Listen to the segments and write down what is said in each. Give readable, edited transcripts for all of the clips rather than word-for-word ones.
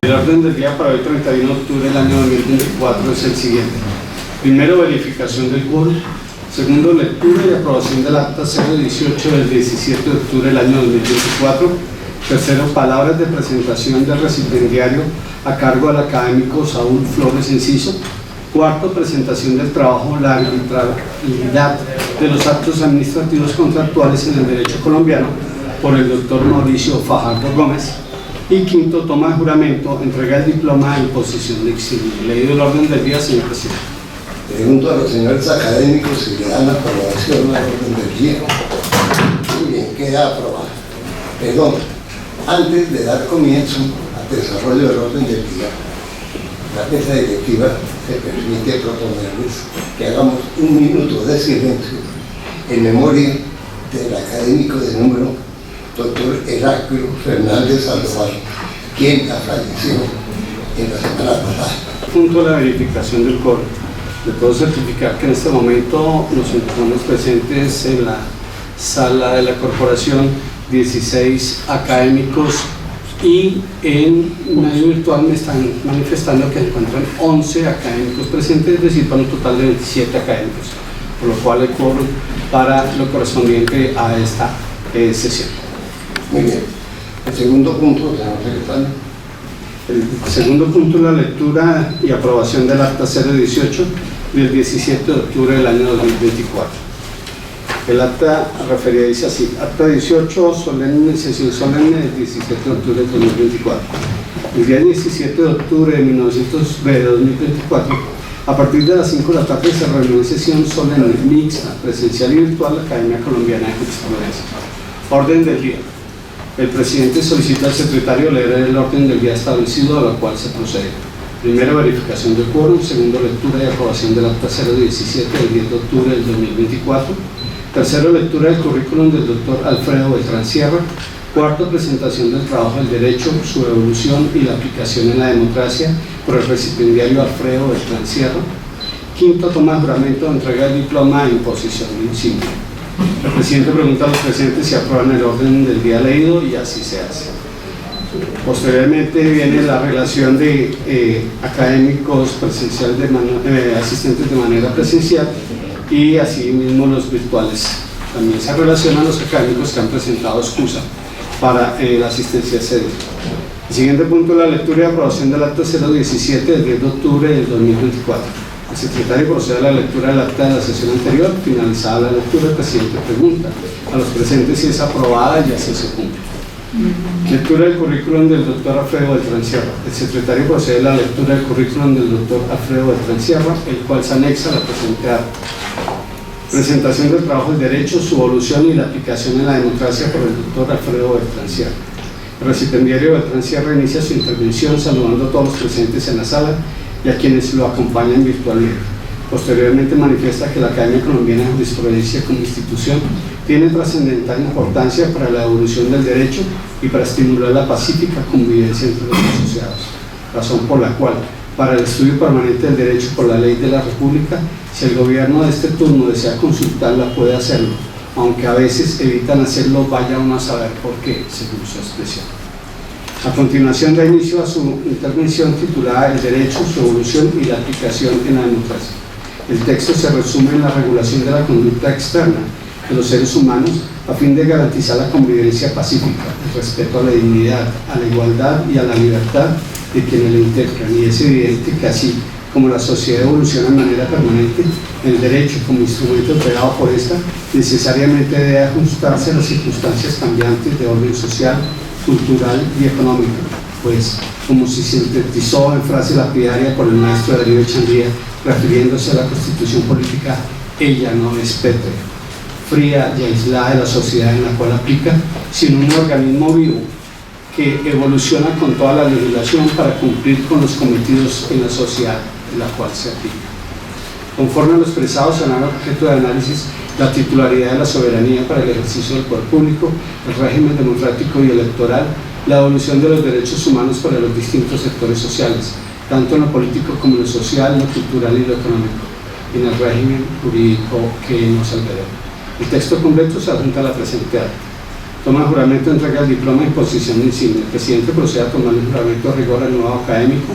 El orden del día para hoy, 31 de octubre del año 2024, es el siguiente. Primero, verificación del quórum. Segundo, lectura y aprobación del acta 018 del 17 de octubre del año 2024. Tercero, palabras de presentación del recipiendario a cargo del académico Saúl Flores Enciso. Cuarto, presentación del trabajo, la arbitrariedad de los actos administrativos contractuales en el derecho colombiano por el doctor Mauricio Fajardo Gómez. Y quinto, toma de juramento, entrega el diploma de imposición de exilio. Leído el orden del día, señor presidente. Pregunto a los señores académicos si le dan la aprobación al orden del día. Muy bien, queda aprobado. Perdón, antes de dar comienzo al desarrollo del orden del día, la mesa directiva se permite proponerles que hagamos un minuto de silencio en memoria del académico de número doctor Heraclio Fernández Sandoval, quien ha fallecido en la semana pasada. Junto a la verificación del quórum, le puedo certificar que en este momento nos encontramos presentes en la sala de la corporación 16 académicos y en medio virtual me están manifestando que se encuentran 11 académicos presentes, es decir, para un total de 27 académicos, por lo cual el quórum para lo correspondiente a esta sesión. Muy bien. El segundo punto, señor secretario. El segundo punto es la lectura y aprobación del acta 018 del 17 de octubre del año 2024. El acta referida dice así: acta 18, sesión solemne del 17 de octubre de 2024. El día 17 de octubre de 2024, a partir de las 5 de la tarde, se reunió en sesión solemne mixta, presencial y virtual, la Academia Colombiana de Jurisprudencia. Orden del día. El presidente solicita al secretario leer el orden del día establecido, a lo cual se procede. Primero, verificación del quórum. Segundo, lectura y aprobación del acta 017 del 10 de octubre del 2024. Tercero, lectura del currículum del doctor Alfredo Beltrán Sierra. Cuarto, presentación del trabajo del derecho, su evolución y la aplicación en la democracia por el recipiendario Alfredo Beltrán Sierra. Quinto, toma de juramento, entrega del diploma de imposición de insignia. El presidente pregunta a los presentes si aprueban el orden del día leído y así se hace. Posteriormente viene la relación de académicos presenciales, asistentes de manera presencial y asimismo los virtuales. También se relacionan los académicos que han presentado excusa para la asistencia a sede. El siguiente punto es la lectura y aprobación del acta 017 del 10 de octubre del 2024. El secretario procede a la lectura del acta de la sesión anterior. Finalizada la lectura, el presidente pregunta a los presentes si es aprobada y así se cumple. Lectura del currículum del doctor Alfredo Beltrán Sierra. El secretario procede a la lectura del currículum del doctor Alfredo Beltrán Sierra, el cual se anexa a la presente acta. Presentación del trabajo del derecho, su evolución y la aplicación en la democracia por el doctor Alfredo Beltrán Sierra. El recipiendario Beltrán Sierra inicia su intervención saludando a todos los presentes en la sala y a quienes lo acompañan virtualmente. Posteriormente manifiesta que la Academia Colombiana de Jurisprudencia como institución tiene trascendental importancia para la evolución del derecho y para estimular la pacífica convivencia entre los asociados, razón por la cual, para el estudio permanente del derecho por la ley de la República, si el gobierno de este turno desea consultarla, puede hacerlo, aunque a veces evitan hacerlo, vaya uno a saber por qué, según su expresión. A continuación da inicio a su intervención titulada El derecho, su evolución y la aplicación en la democracia. El texto se resume en la regulación de la conducta externa de los seres humanos a fin de garantizar la convivencia pacífica, el respeto a la dignidad, a la igualdad y a la libertad de quienes la integran, y es evidente que así como la sociedad evoluciona de manera permanente, el derecho como instrumento creado por esta necesariamente debe ajustarse a las circunstancias cambiantes de orden social, cultural y económico, pues, como se sintetizó en frase lapidaria por el maestro Darío Echandía, refiriéndose a la constitución política, ella no es pétrea, fría y aislada de la sociedad en la cual aplica, sino un organismo vivo que evoluciona con toda la legislación para cumplir con los cometidos en la sociedad en la cual se aplica. Conforme a lo expresado, será objeto de análisis la titularidad de la soberanía para el ejercicio del poder público, el régimen democrático y electoral, la evolución de los derechos humanos para los distintos sectores sociales, tanto en lo político como en lo social, lo cultural y lo económico, y en el régimen jurídico que nos alberga. El texto completo se adjunta a la presente acta. Toma juramento, entrega el diploma en posición de insignia. El presidente procede a tomar el juramento de rigor al nuevo académico.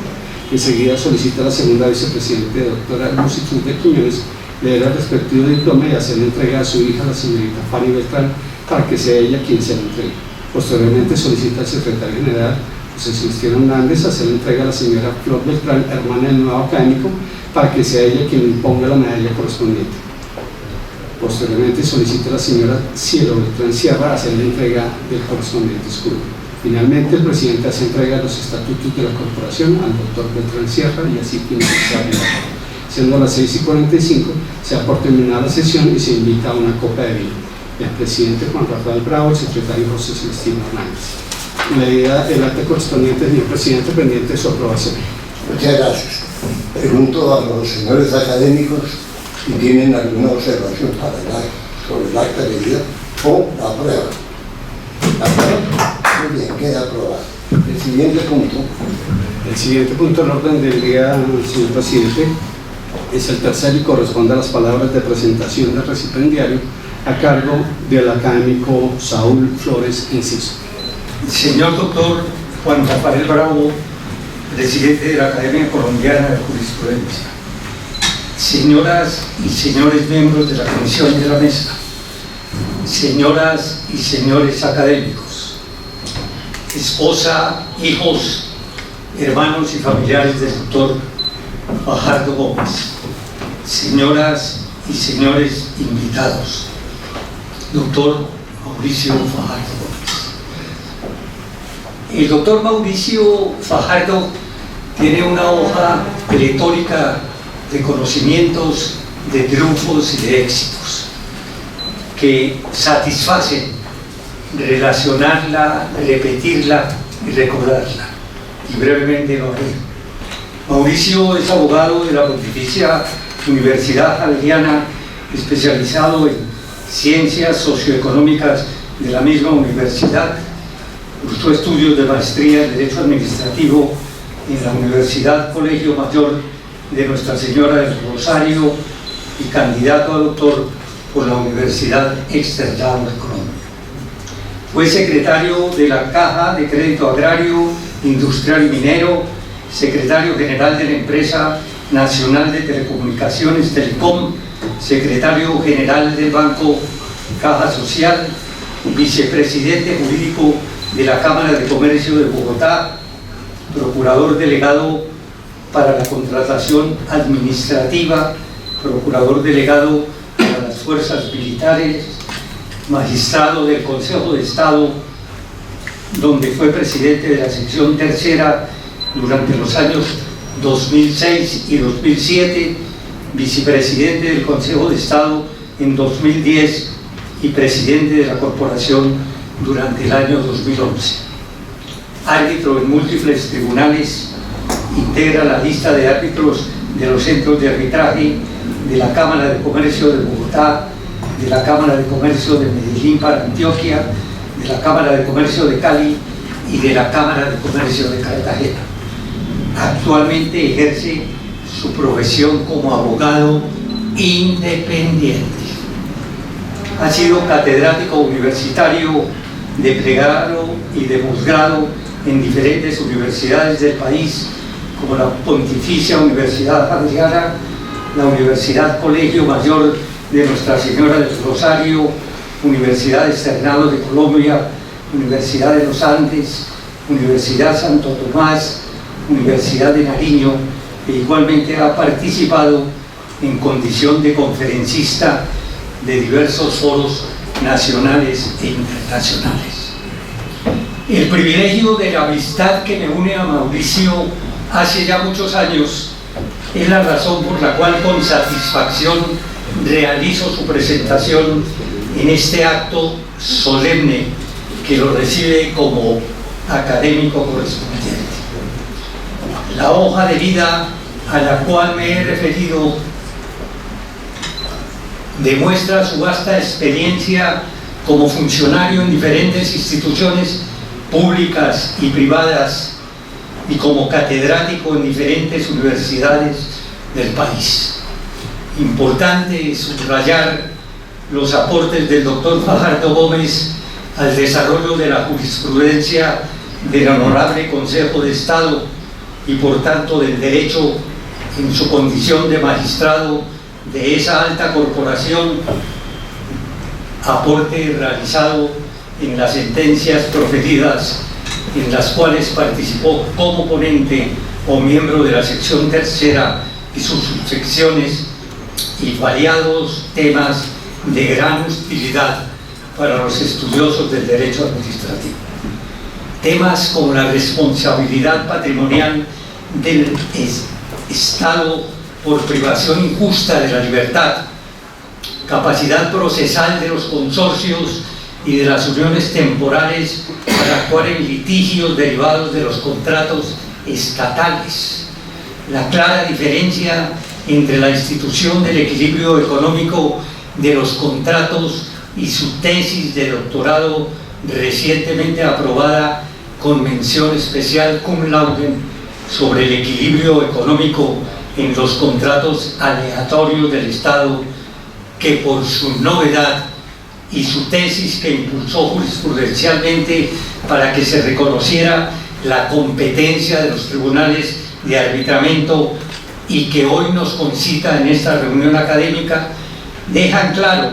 Enseguida solicita a la segunda vicepresidente, doctora Lucy Cruz de Quiñones, leer el respectivo diploma y hacerle entrega a su hija, la señorita Fanny Beltrán, para que sea ella quien se lo entregue. Posteriormente solicita al secretario general, José Celestino Hernández, hacerle entrega a la señora Flor Beltrán, hermana del nuevo académico, para que sea ella quien imponga la medalla correspondiente. Posteriormente solicita a la señora Cielo Beltrán Sierra hacerle entrega del correspondiente escudo. Finalmente, el presidente hace entrega de los estatutos de la corporación al doctor Beltrán Sierra y así finaliza. Siendo las 6:45, se da por terminada la sesión y se invita a una copa de vino. El presidente Juan Rafael Bravo, el secretario José Celestino Hernández. El acta correspondiente, señor presidente, pendiente de su aprobación. Muchas gracias. Pregunto a los señores académicos si tienen alguna observación sobre el acta leída o la prueba. ¿La prueba? Muy bien, queda aprobado. El siguiente punto. El siguiente punto del orden del día, señor presidente, es el tercero y corresponde a las palabras de presentación del recipiendario a cargo del académico Saúl Flores Enciso. Señor doctor Juan Rafael Bravo, presidente de la Academia Colombiana de Jurisprudencia, señoras y señores miembros de la comisión y de la mesa, señoras y señores académicos, esposa, hijos, hermanos y familiares del doctor Fajardo Gómez, señoras y señores invitados, doctor Mauricio Fajardo Gómez. El doctor Mauricio Fajardo tiene una hoja pletórica de conocimientos, de triunfos y de éxitos que satisfacen relacionarla, repetirla y recordarla. Y brevemente lo haré. Mauricio es abogado de la Pontificia Universidad Javeriana, especializado en ciencias socioeconómicas de la misma universidad. Cursó estudios de maestría en Derecho Administrativo en la Universidad Colegio Mayor de Nuestra Señora del Rosario y candidato a doctor por la Universidad Externado de Colombia. Fue secretario de la Caja de Crédito Agrario, Industrial y Minero, secretario general de la Empresa Nacional de Telecomunicaciones Telecom, secretario general del Banco Caja Social, vicepresidente jurídico de la Cámara de Comercio de Bogotá, procurador delegado para la contratación administrativa, procurador delegado para las fuerzas militares, magistrado del Consejo de Estado, donde fue presidente de la sección tercera durante los años 2006 y 2007, vicepresidente del Consejo de Estado en 2010 y presidente de la corporación durante el año 2011. Árbitro en múltiples tribunales, integra la lista de árbitros de los centros de arbitraje de la Cámara de Comercio de Bogotá, de la Cámara de Comercio de Medellín para Antioquia, de la Cámara de Comercio de Cali y de la Cámara de Comercio de Cartagena. Actualmente ejerce su profesión como abogado independiente. Ha sido catedrático universitario de pregrado y de posgrado en diferentes universidades del país, como la Pontificia Universidad Javeriana, la Universidad Colegio Mayor de Nuestra Señora del Rosario, Universidad Externado de Colombia, Universidad de los Andes, Universidad Santo Tomás, Universidad de Nariño, e igualmente ha participado en condición de conferencista de diversos foros nacionales e internacionales. El privilegio de la amistad que me une a Mauricio hace ya muchos años es la razón por la cual con satisfacción realizo su presentación en este acto solemne que lo recibe como académico correspondiente. La hoja de vida a la cual me he referido demuestra su vasta experiencia como funcionario en diferentes instituciones públicas y privadas y como catedrático en diferentes universidades del país. Importante subrayar los aportes del doctor Fajardo Gómez al desarrollo de la jurisprudencia del Honorable Consejo de Estado y por tanto del derecho en su condición de magistrado de esa alta corporación, aporte realizado en las sentencias proferidas en las cuales participó como ponente o miembro de la sección tercera y sus subsecciones, y variados temas de gran utilidad para los estudiosos del derecho administrativo. Temas como la responsabilidad patrimonial del Estado por privación injusta de la libertad, capacidad procesal de los consorcios y de las uniones temporales para actuar en litigios derivados de los contratos estatales, la clara diferencia entre la institución del equilibrio económico de los contratos y su tesis de doctorado recientemente aprobada con mención especial cum laude sobre el equilibrio económico en los contratos aleatorios del Estado, que por su novedad y su tesis que impulsó jurisprudencialmente para que se reconociera la competencia de los tribunales de arbitramiento y que hoy nos concita en esta reunión académica, dejan claro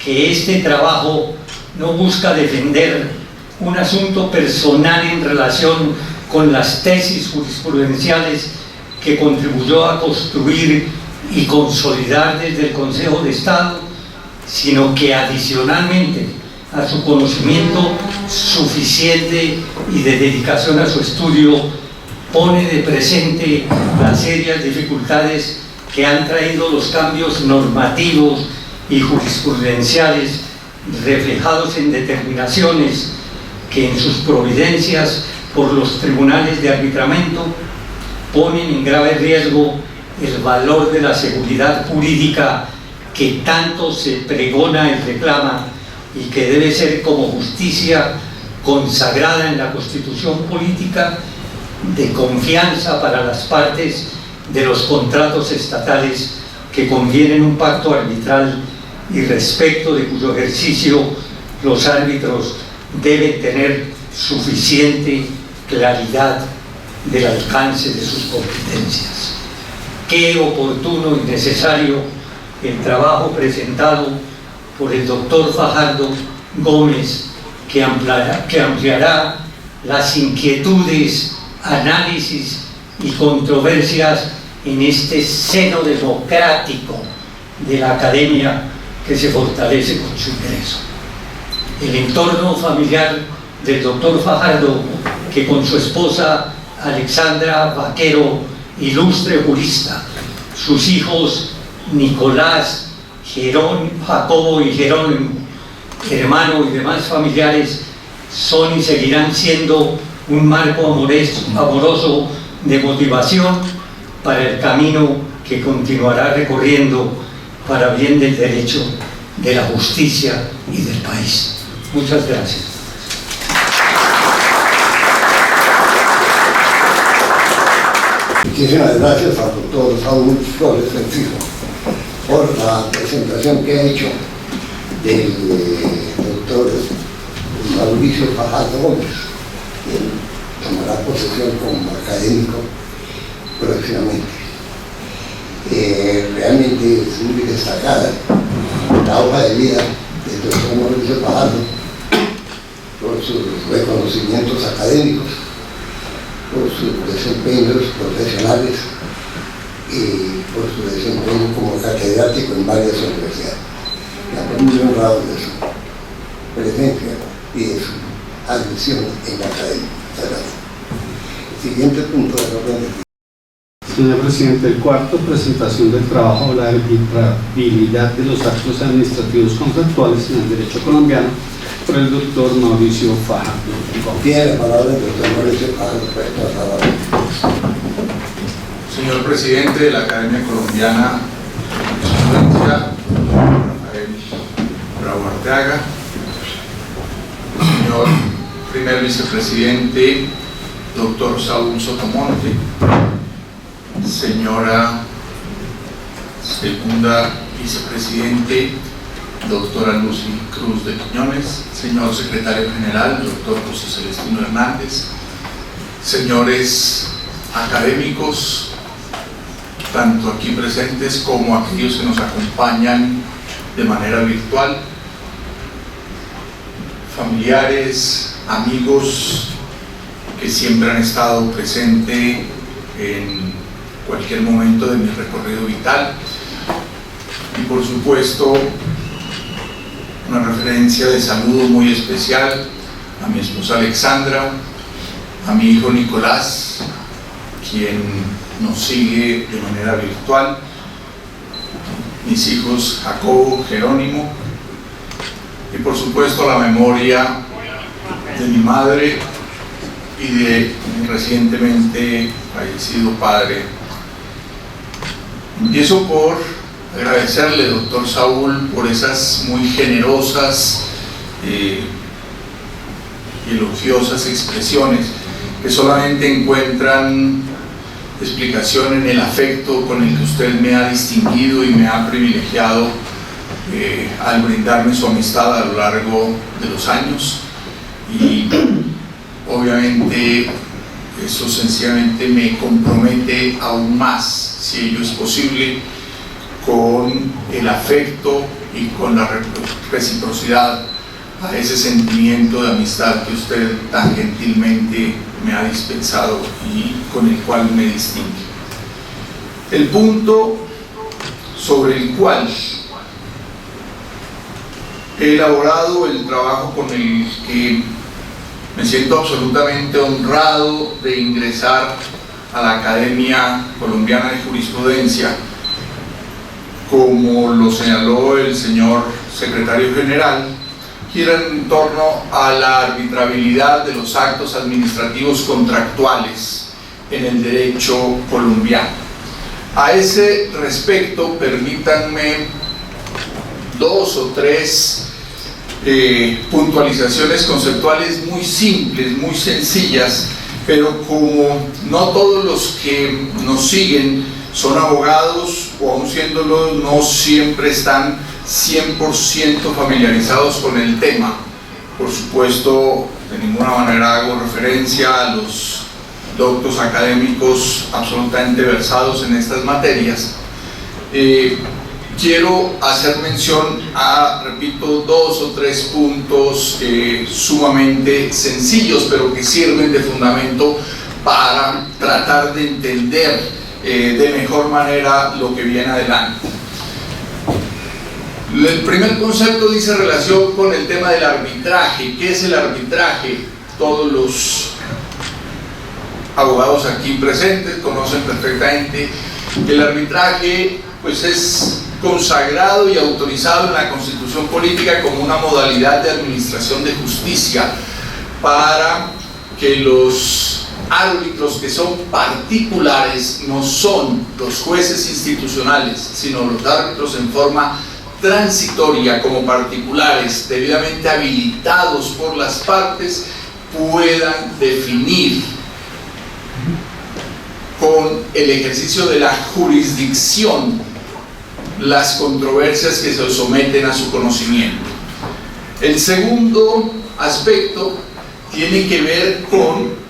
que este trabajo no busca defender un asunto personal en relación con las tesis jurisprudenciales que contribuyó a construir y consolidar desde el Consejo de Estado, sino que adicionalmente a su conocimiento suficiente y de dedicación a su estudio, pone de presente las serias dificultades que han traído los cambios normativos y jurisprudenciales reflejados en determinaciones que en sus providencias por los tribunales de arbitramiento ponen en grave riesgo el valor de la seguridad jurídica que tanto se pregona y reclama y que debe ser como justicia consagrada en la Constitución política de confianza para las partes de los contratos estatales que convienen un pacto arbitral y respecto de cuyo ejercicio los árbitros deben tener suficiente claridad del alcance de sus competencias. Qué oportuno y necesario el trabajo presentado por el doctor Fajardo Gómez, que ampliará las inquietudes, análisis y controversias en este seno democrático de la academia que se fortalece con su ingreso. El entorno familiar del doctor Fajardo, que con su esposa Alexandra Vaquero, ilustre jurista, sus hijos Nicolás, Jacobo y Jerónimo, hermano y demás familiares, son y seguirán siendo un marco amoroso de motivación para el camino que continuará recorriendo para bien del derecho, de la justicia y del país. Muchas gracias. Muchísimas gracias al doctor Saúl Flores Enciso por la presentación que ha hecho del doctor Mauricio Fajardo Gómez. Él tomará posesión como académico próximamente. Realmente es muy destacada la hoja de vida del doctor Mauricio Fajardo por sus reconocimientos académicos, por sus desempeños profesionales y por su desempeño como catedrático en varias universidades. Estamos muy honrados de su presencia y de su admisión en la academia. Muchas gracias. Siguiente punto de orden del día. Señor presidente, el cuarto, presentación del trabajo de la arbitrabilidad de los actos administrativos contractuales en el derecho colombiano por el doctor Mauricio Fajardo Gómez. Tiene la palabra el doctor Mauricio Fajardo. Señor presidente de la Academia Colombiana de Jurisprudencia, Rafael Bravo Arteaga, señor primer vicepresidente, doctor Saúl Sotomonte, señora segunda vicepresidente, doctora Lucy Cruz de Quiñones, señor secretario general, doctor José Celestino Hernández, señores académicos, tanto aquí presentes como aquellos que nos acompañan de manera virtual, familiares, amigos que siempre han estado presentes en cualquier momento de mi recorrido vital, y por supuesto una referencia de saludo muy especial a mi esposa Alexandra, a mi hijo Nicolás, quien nos sigue de manera virtual, mis hijos Jacobo, Jerónimo, y por supuesto la memoria de mi madre y de mi recientemente fallecido padre. Empiezo por agradecerle, doctor Saúl, por esas muy generosas y elogiosas expresiones que solamente encuentran explicación en el afecto con el que usted me ha distinguido y me ha privilegiado al brindarme su amistad a lo largo de los años, y obviamente eso sencillamente me compromete aún más, si ello es posible, con el afecto y con la reciprocidad a ese sentimiento de amistad que usted tan gentilmente me ha dispensado y con el cual me distingue. El punto sobre el cual he elaborado el trabajo con el que me siento absolutamente honrado de ingresar a la Academia Colombiana de Jurisprudencia, como lo señaló el señor secretario general, gira en torno a la arbitrabilidad de los actos administrativos contractuales en el derecho colombiano. A ese respecto, permítanme dos o tres puntualizaciones conceptuales muy simples, muy sencillas, pero como no todos los que nos siguen son abogados, o aun siéndolo, no siempre están 100% familiarizados con el tema. Por supuesto, de ninguna manera hago referencia a los doctos académicos absolutamente versados en estas materias. Quiero hacer mención a, repito, dos o tres puntos sumamente sencillos, pero que sirven de fundamento para tratar de entender de mejor manera lo que viene adelante. El primer concepto dice relación con el tema del arbitraje. ¿Qué es el arbitraje? Todos los abogados aquí presentes conocen perfectamente que el arbitraje pues es consagrado y autorizado en la Constitución Política como una modalidad de administración de justicia para que los árbitros que son particulares, no son los jueces institucionales, sino los árbitros en forma transitoria como particulares, debidamente habilitados por las partes, puedan definir con el ejercicio de la jurisdicción las controversias que se someten a su conocimiento. El segundo aspecto tiene que ver con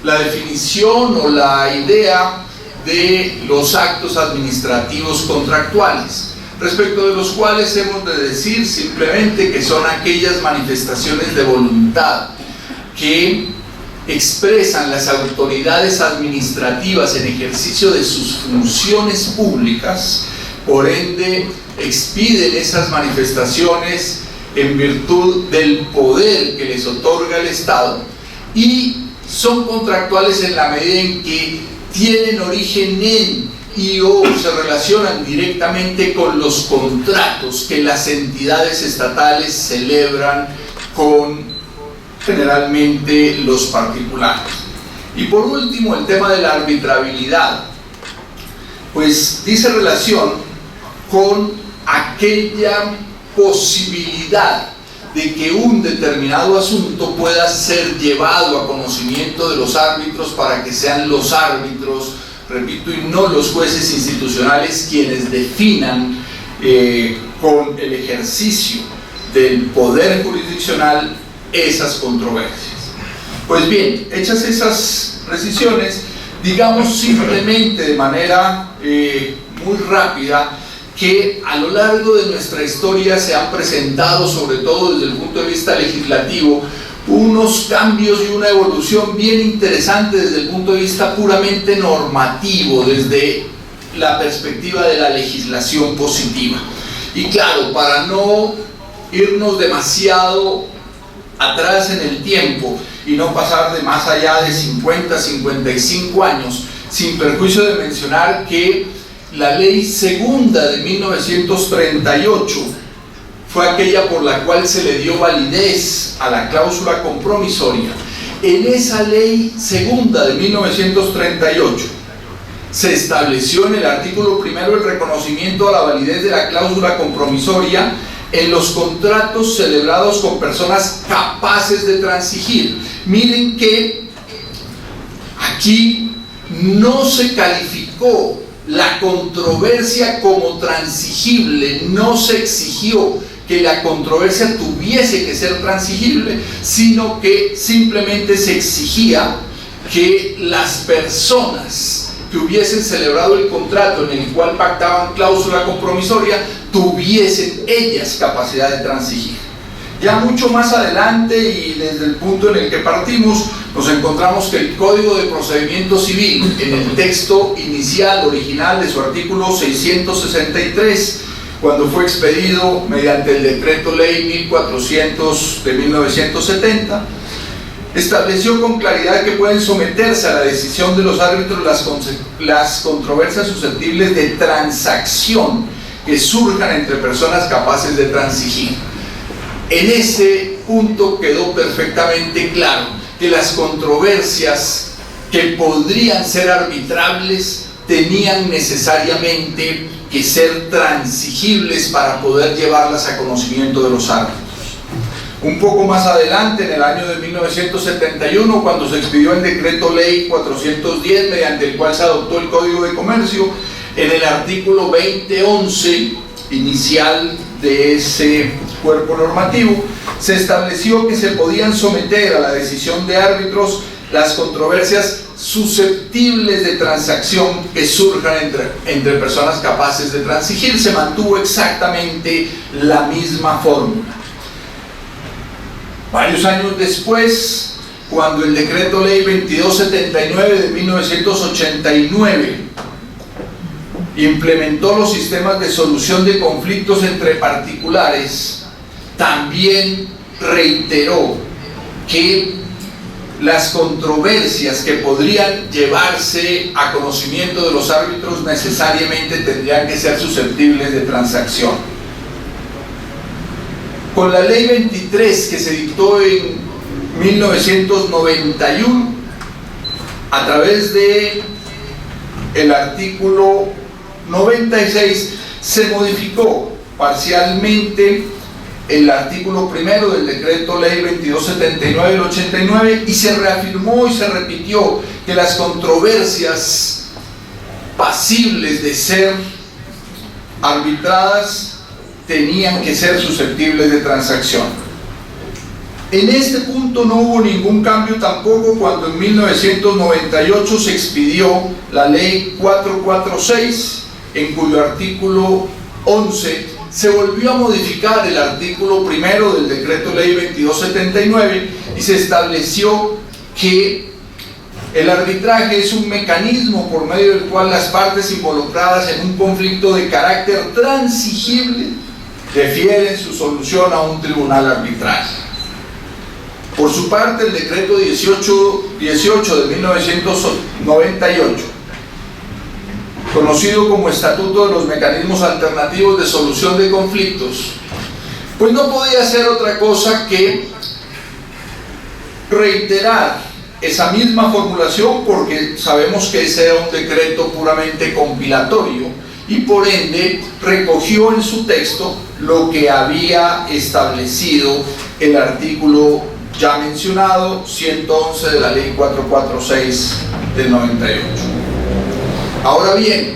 la definición o la idea de los actos administrativos contractuales, respecto de los cuales hemos de decir simplemente que son aquellas manifestaciones de voluntad que expresan las autoridades administrativas en ejercicio de sus funciones públicas, por ende expiden esas manifestaciones en virtud del poder que les otorga el Estado, y son contractuales en la medida en que tienen origen en y o se relacionan directamente con los contratos que las entidades estatales celebran con generalmente los particulares. Y por último, el tema de la arbitrabilidad, pues dice relación con aquella posibilidad de que un determinado asunto pueda ser llevado a conocimiento de los árbitros para que sean los árbitros, repito, y no los jueces institucionales quienes definan con el ejercicio del poder jurisdiccional esas controversias. Pues bien, hechas esas precisiones, digamos simplemente de manera muy rápida que a lo largo de nuestra historia se han presentado, sobre todo desde el punto de vista legislativo, unos cambios y una evolución bien interesante desde el punto de vista puramente normativo, desde la perspectiva de la legislación positiva. Y claro, para no irnos demasiado atrás en el tiempo y no pasar de más allá de 50, 55 años, sin perjuicio de mencionar que la ley segunda de 1938 fue aquella por la cual se le dio validez a la cláusula compromisoria. En esa ley segunda de 1938 se estableció en el artículo primero el reconocimiento a la validez de la cláusula compromisoria en los contratos celebrados con personas capaces de transigir. Miren que aquí no se calificó la controversia como transigible, no se exigió que la controversia tuviese que ser transigible, sino que simplemente se exigía que las personas que hubiesen celebrado el contrato en el cual pactaban cláusula compromisoria tuviesen ellas capacidad de transigir. Ya mucho más adelante y desde el punto en el que partimos, nos encontramos que el Código de Procedimiento Civil, en el texto inicial, original de su artículo 663, cuando fue expedido mediante el Decreto Ley 1400 de 1970, estableció con claridad que pueden someterse a la decisión de los árbitros las controversias susceptibles de transacción que surjan entre personas capaces de transigir. En ese punto quedó perfectamente claro que las controversias que podrían ser arbitrables tenían necesariamente que ser transigibles para poder llevarlas a conocimiento de los árbitros. Un poco más adelante, en el año de 1971, cuando se expidió el Decreto Ley 410, mediante el cual se adoptó el Código de Comercio, en el artículo 2011 inicial de ese cuerpo normativo, se estableció que se podían someter a la decisión de árbitros las controversias susceptibles de transacción que surjan entre personas capaces de transigir. Se mantuvo exactamente la misma fórmula. Varios años después, cuando el Decreto Ley 2279 de 1989 implementó los sistemas de solución de conflictos entre particulares, también reiteró que las controversias que podrían llevarse a conocimiento de los árbitros necesariamente tendrían que ser susceptibles de transacción. Con la Ley 23 que se dictó en 1991, a través de el artículo 96, se modificó parcialmente el artículo primero del Decreto Ley 2279 del 89 y se reafirmó y se repitió que las controversias pasibles de ser arbitradas tenían que ser susceptibles de transacción. En este punto no hubo ningún cambio tampoco cuando en 1998 se expidió la Ley 446, en cuyo artículo 11 se volvió a modificar el artículo primero del Decreto Ley 2279 y se estableció que el arbitraje es un mecanismo por medio del cual las partes involucradas en un conflicto de carácter transigible defieren su solución a un tribunal arbitral. Por su parte, el Decreto 18 de 1998, conocido como Estatuto de los Mecanismos Alternativos de Solución de Conflictos, pues no podía hacer otra cosa que reiterar esa misma formulación, porque sabemos que ese era un decreto puramente compilatorio y por ende recogió en su texto lo que había establecido el artículo ya mencionado 111 de la Ley 446 del 98. Ahora bien,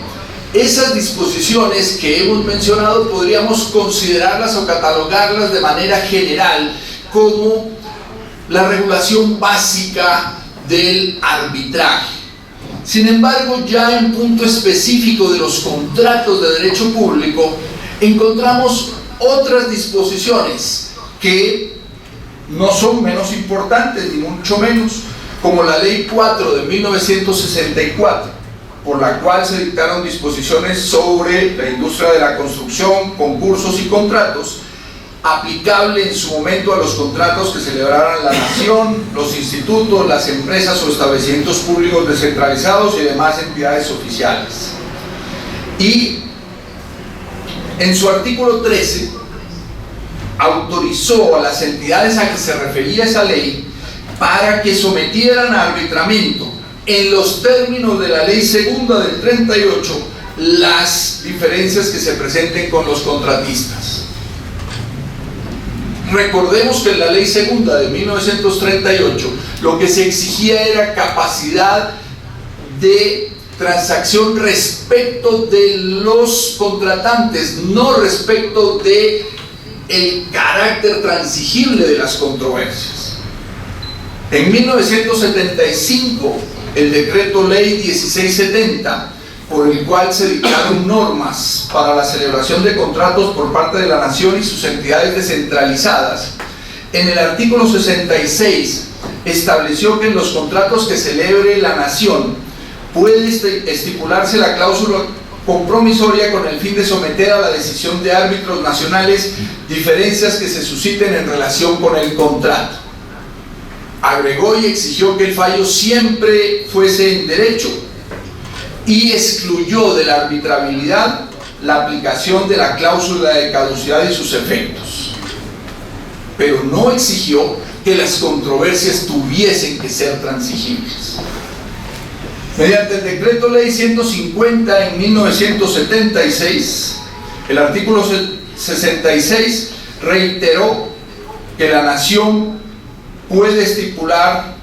Esas disposiciones que hemos mencionado podríamos considerarlas o catalogarlas de manera general como la regulación básica del arbitraje. Sin embargo, ya en punto específico de los contratos de derecho público, encontramos otras disposiciones que no son menos importantes, ni mucho menos, como la Ley 4 de 1964, por la cual se dictaron disposiciones sobre la industria de la construcción, concursos y contratos, aplicable en su momento a los contratos que celebraran la nación, los institutos, las empresas o establecimientos públicos descentralizados y demás entidades oficiales. Y en su artículo 13 autorizó a las entidades a que se refería esa ley para que sometieran a arbitramiento en los términos de la ley segunda del 38 las diferencias que se presenten con los contratistas. Recordemos que en la ley segunda de 1938 lo que se exigía era capacidad de transacción respecto de los contratantes, no respecto de el carácter transigible de las controversias. En 1975, el decreto ley 1670, por el cual se dictaron normas para la celebración de contratos por parte de la nación y sus entidades descentralizadas, en el artículo 66 estableció que en los contratos que celebre la nación puede estipularse la cláusula compromisoria con el fin de someter a la decisión de árbitros nacionales diferencias que se susciten en relación con el contrato. Agregó y exigió que el fallo siempre fuese en derecho y excluyó de la arbitrabilidad la aplicación de la cláusula de caducidad y sus efectos, pero no exigió que las controversias tuviesen que ser transigibles. Mediante el decreto ley 150 en 1976, el artículo 66 reiteró que la nación puede estipular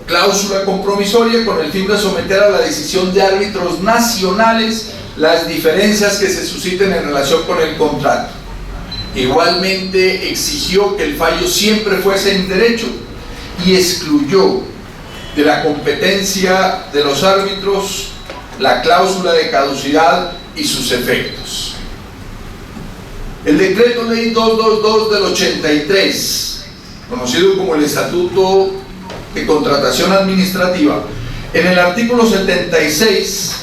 cláusula compromisoria con el fin de someter a la decisión de árbitros nacionales las diferencias que se susciten en relación con el contrato. Igualmente exigió que el fallo siempre fuese en derecho y excluyó de la competencia de los árbitros la cláusula de caducidad y sus efectos. El decreto ley 222 del 83, conocido como el Estatuto de Contratación Administrativa, en el artículo 76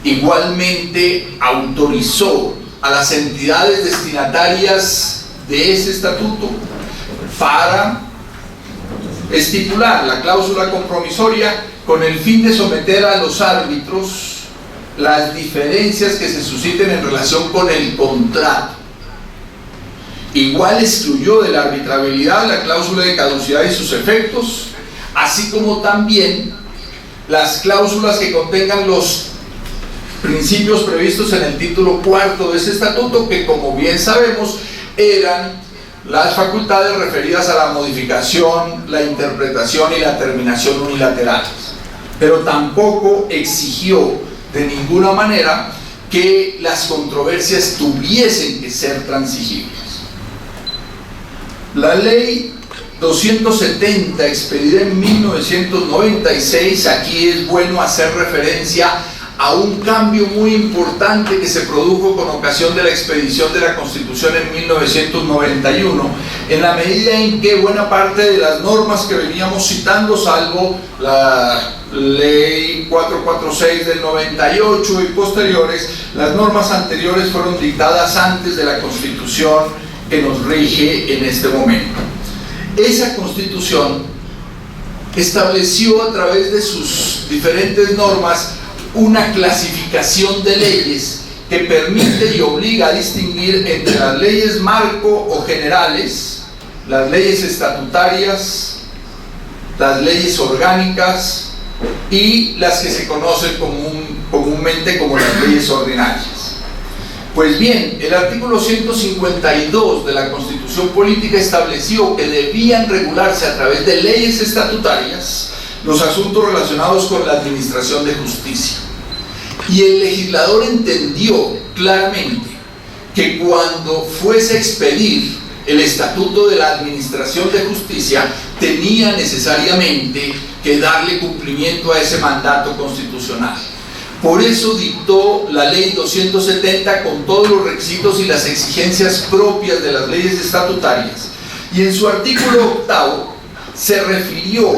igualmente autorizó a las entidades destinatarias de ese estatuto para estipular la cláusula compromisoria con el fin de someter a los árbitros las diferencias que se susciten en relación con el contrato. Igual excluyó de la arbitrabilidad la cláusula de caducidad y sus efectos, así como también las cláusulas que contengan los principios previstos en el título cuarto de ese estatuto, que como bien sabemos eran las facultades referidas a la modificación, la interpretación y la terminación unilaterales. Pero tampoco exigió de ninguna manera que las controversias tuviesen que ser transigibles. La ley 270, expedida en 1996, aquí es bueno hacer referencia a un cambio muy importante que se produjo con ocasión de la expedición de la Constitución en 1991, en la medida en que buena parte de las normas que veníamos citando, salvo la ley 446 del 98 y posteriores, las normas anteriores fueron dictadas antes de la Constitución que nos rige en este momento. Esa Constitución estableció a través de sus diferentes normas una clasificación de leyes que permite y obliga a distinguir entre las leyes marco o generales, las leyes estatutarias, las leyes orgánicas y las que se conocen comúnmente como las leyes ordinarias. Pues bien, el artículo 152 de la Constitución Política estableció que debían regularse a través de leyes estatutarias los asuntos relacionados con la administración de justicia. Y el legislador entendió claramente que cuando fuese a expedir el Estatuto de la Administración de Justicia, tenía necesariamente que darle cumplimiento a ese mandato constitucional. Por eso dictó la Ley 270 con todos los requisitos y las exigencias propias de las leyes estatutarias. Y en su artículo 8 se refirió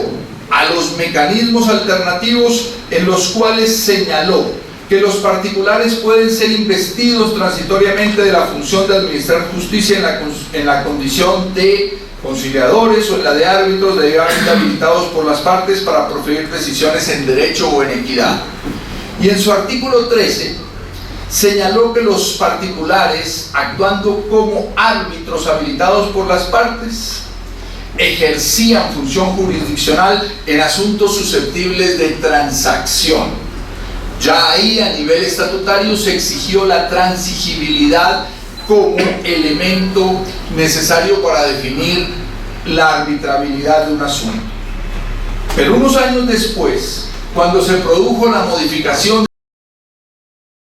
a los mecanismos alternativos en los cuales señaló que los particulares pueden ser investidos transitoriamente de la función de administrar justicia en la condición de conciliadores o en la de árbitros debidamente habilitados por las partes para proferir decisiones en derecho o en equidad. Y en su artículo 13 señaló que los particulares, actuando como árbitros habilitados por las partes, ejercían función jurisdiccional en asuntos susceptibles de transacción. Ya ahí, a nivel estatutario, se exigió la transigibilidad como elemento necesario para definir la arbitrabilidad de un asunto. Pero unos años después, cuando se produjo la modificación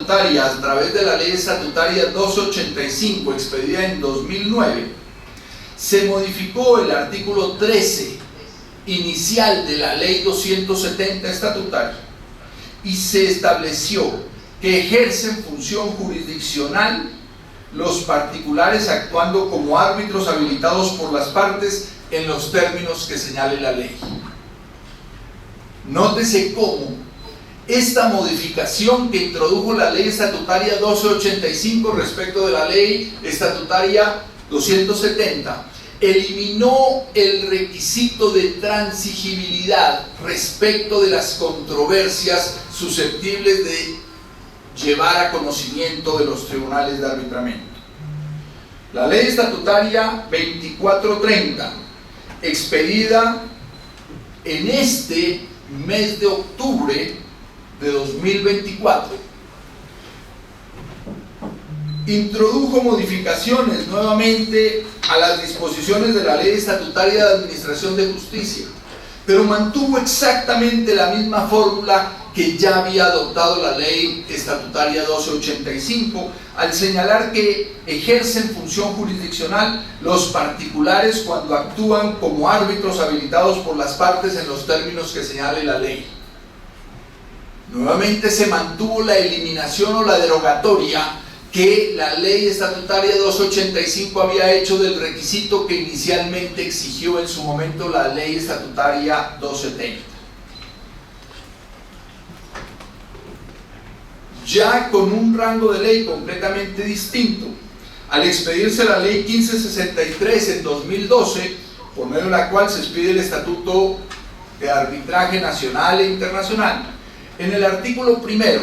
estatutaria a través de la Ley Estatutaria 285, expedida en 2009, se modificó el artículo 13 inicial de la Ley 270 estatutaria y se estableció que ejercen función jurisdiccional los particulares actuando como árbitros habilitados por las partes en los términos que señale la ley. Nótese cómo esta modificación que introdujo la Ley Estatutaria 1285 respecto de la Ley Estatutaria 270 eliminó el requisito de transigibilidad respecto de las controversias susceptibles de llevar a conocimiento de los tribunales de arbitramiento. La Ley Estatutaria 2430, expedida en este mes de octubre de 2024, introdujo modificaciones nuevamente a las disposiciones de la Ley Estatutaria de Administración de Justicia, pero mantuvo exactamente la misma fórmula que ya había adoptado la Ley Estatutaria 1285, al señalar que ejercen función jurisdiccional los particulares cuando actúan como árbitros habilitados por las partes en los términos que señale la ley. Nuevamente se mantuvo la eliminación o la derogatoria que la Ley Estatutaria 285 había hecho del requisito que inicialmente exigió en su momento la Ley Estatutaria 270. Ya con un rango de ley completamente distinto, al expedirse la Ley 1563 en 2012, por medio de la cual se expide el Estatuto de Arbitraje Nacional e Internacional, en el artículo primero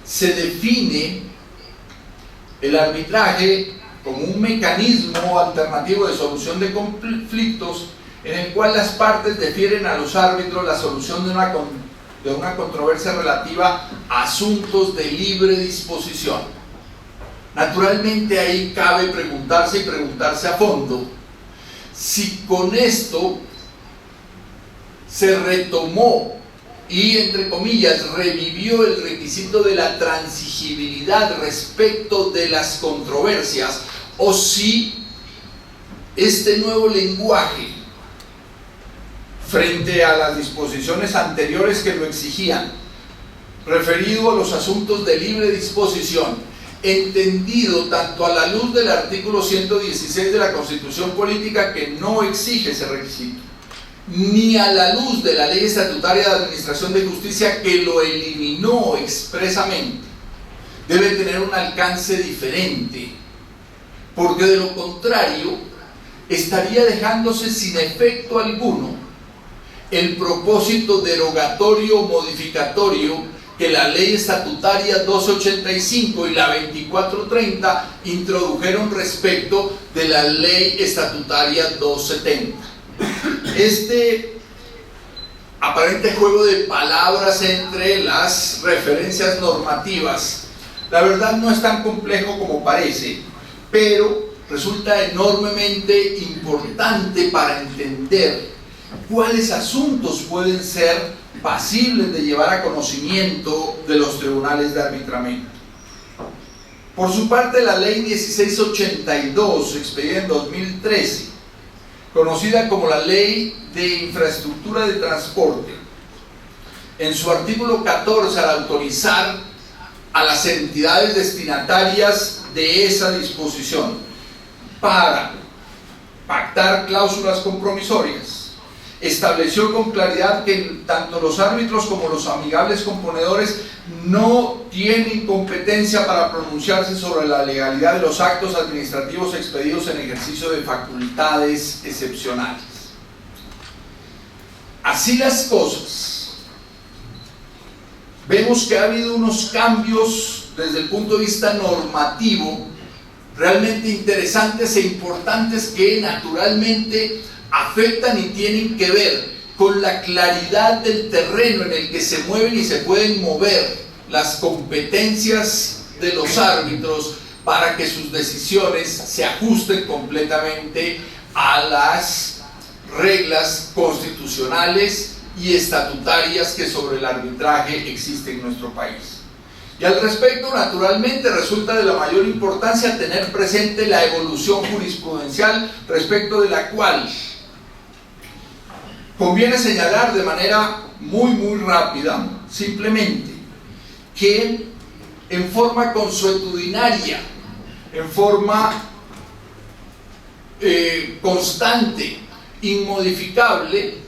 se define el arbitraje como un mecanismo alternativo de solución de conflictos en el cual las partes defieren a los árbitros la solución de una controversia relativa a asuntos de libre disposición. Naturalmente ahí cabe preguntarse a fondo si con esto se retomó y, entre comillas, revivió el requisito de la transigibilidad respecto de las controversias, o si este nuevo lenguaje frente a las disposiciones anteriores que lo exigían, referido a los asuntos de libre disposición, entendido tanto a la luz del artículo 116 de la Constitución Política, que no exige ese requisito, ni a la luz de la Ley Estatutaria de Administración de Justicia, que lo eliminó expresamente, debe tener un alcance diferente, porque de lo contrario estaría dejándose sin efecto alguno el propósito derogatorio o modificatorio que la Ley Estatutaria 285 y la 2430 introdujeron respecto de la Ley Estatutaria 270. Este aparente juego de palabras entre las referencias normativas, la verdad no es tan complejo como parece, pero resulta enormemente importante para entender cuáles asuntos pueden ser pasibles de llevar a conocimiento de los tribunales de arbitramiento. Por su parte, la ley 1682, expedida en 2013, conocida como la Ley de Infraestructura de Transporte, en su artículo 14, al autorizar a las entidades destinatarias de esa disposición para pactar cláusulas compromisorias, estableció con claridad que tanto los árbitros como los amigables componedores no tienen competencia para pronunciarse sobre la legalidad de los actos administrativos expedidos en ejercicio de facultades excepcionales. Así las cosas, vemos que ha habido unos cambios desde el punto de vista normativo realmente interesantes e importantes que naturalmente afectan y tienen que ver con la claridad del terreno en el que se mueven y se pueden mover las competencias de los árbitros para que sus decisiones se ajusten completamente a las reglas constitucionales y estatutarias que sobre el arbitraje existen en nuestro país. Y al respecto, naturalmente, resulta de la mayor importancia tener presente la evolución jurisprudencial respecto de la cual conviene señalar de manera muy rápida, simplemente, que en forma consuetudinaria, en forma constante, inmodificable,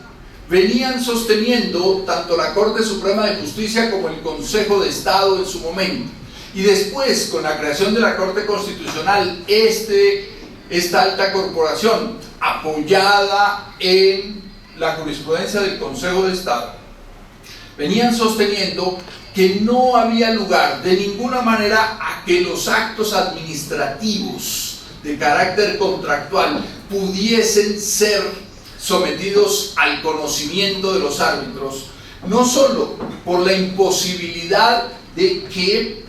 venían sosteniendo tanto la Corte Suprema de Justicia como el Consejo de Estado en su momento. Y después, con la creación de la Corte Constitucional, esta alta corporación, apoyada en la jurisprudencia del Consejo de Estado, venían sosteniendo que no había lugar de ninguna manera a que los actos administrativos de carácter contractual pudiesen ser sometidos al conocimiento de los árbitros, no solo por la imposibilidad de que